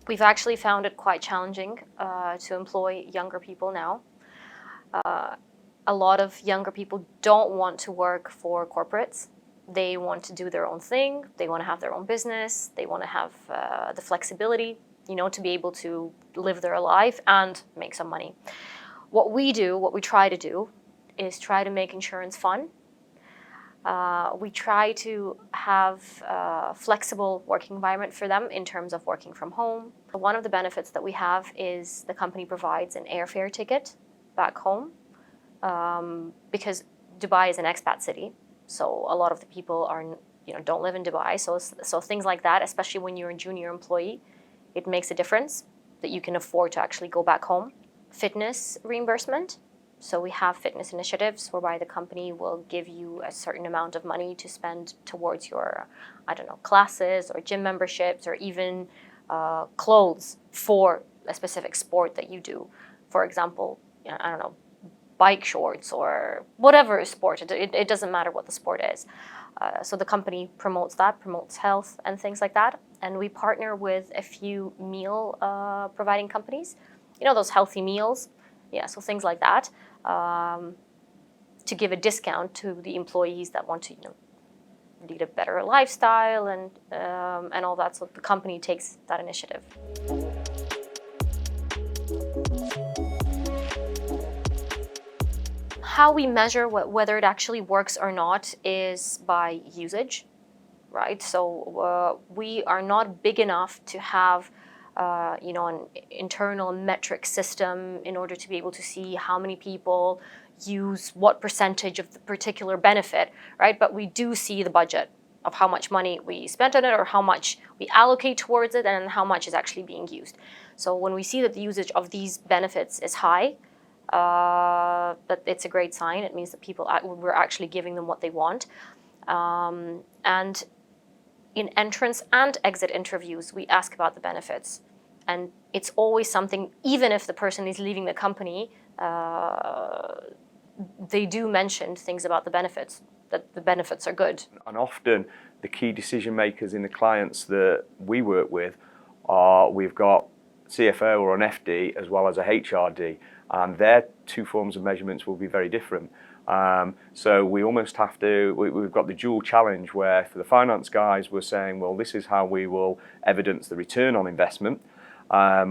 We've actually found it quite challenging to employ younger people now. A lot of younger people don't want to work for corporates. They want to do their own thing. They want to have their own business. They want to have the flexibility, to be able to live their life and make some money. What we try to do, is try to make insurance fun. We try to have a flexible working environment for them in terms of working from home. One of the benefits that we have is the company provides an airfare ticket back home, because Dubai is an expat city, so a lot of the people don't live in Dubai. So things like that, especially when you're a junior employee, it makes a difference that you can afford to actually go back home. Fitness reimbursement. So we have fitness initiatives whereby the company will give you a certain amount of money to spend towards your, classes or gym memberships, or even clothes for a specific sport that you do. For example, bike shorts or whatever sport. It doesn't matter what the sport is. So the company promotes health and things like that. And we partner with a few meal providing companies. Those healthy meals. Yeah, so things like that, to give a discount to the employees that want to, lead a better lifestyle and all that. So the company takes that initiative. How we measure whether it actually works or not is by usage, right? So we are not big enough to have an internal metric system in order to be able to see how many people use what percentage of the particular benefit, right? But we do see the budget of how much money we spent on it, or how much we allocate towards it, and how much is actually being used. So when we see that the usage of these benefits is high, that it's a great sign. It means that we're actually giving them what they want. And in entrance and exit interviews, we ask about the benefits. And it's always something, even if the person is leaving the company, they do mention things about the benefits, that the benefits are good. And often the key decision makers in the clients that we work with we've got CFO or an FD as well as a HRD, and their two forms of measurements will be very different. So we almost have to, we've got the dual challenge where for the finance guys we're saying, well, this is how we will evidence the return on investment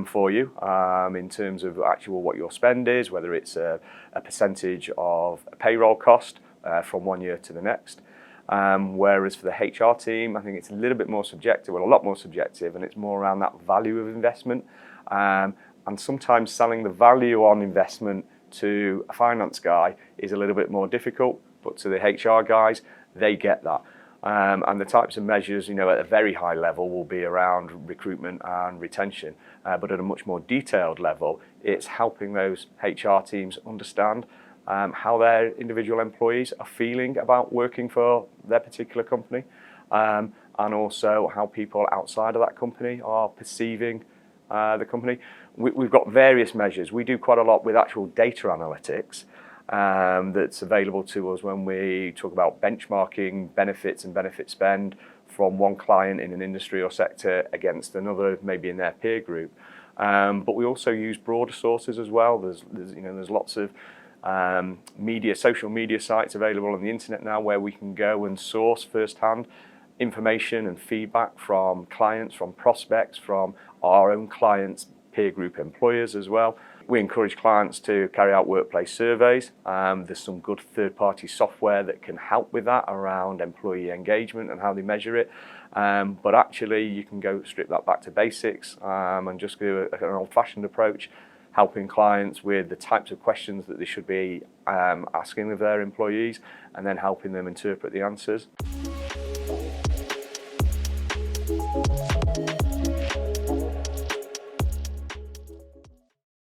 for you in terms of actual what your spend is, whether it's a percentage of a payroll cost from 1 year to the next. Whereas for the HR team, I think it's a little bit more subjective, well, a lot more subjective, and it's more around that value of investment. And sometimes selling the value on investment to a finance guy is a little bit more difficult, but to the HR guys, they get that. And the types of measures, at a very high level will be around recruitment and retention. But at a much more detailed level, it's helping those HR teams understand how their individual employees are feeling about working for their particular company, and also how people outside of that company are perceiving the company. We've got various measures. We do quite a lot with actual data analytics that's available to us when we talk about benchmarking benefits and benefit spend from one client in an industry or sector against another, maybe in their peer group. But we also use broader sources as well. There's lots of social media sites available on the internet now where we can go and source firsthand information and feedback from clients, from prospects, from our own clients, peer group employers as well. We encourage clients to carry out workplace surveys. There's some good third-party software that can help with that around employee engagement and how they measure it. But actually, you can go strip that back to basics and just do an old-fashioned approach, helping clients with the types of questions that they should be asking of their employees, and then helping them interpret the answers.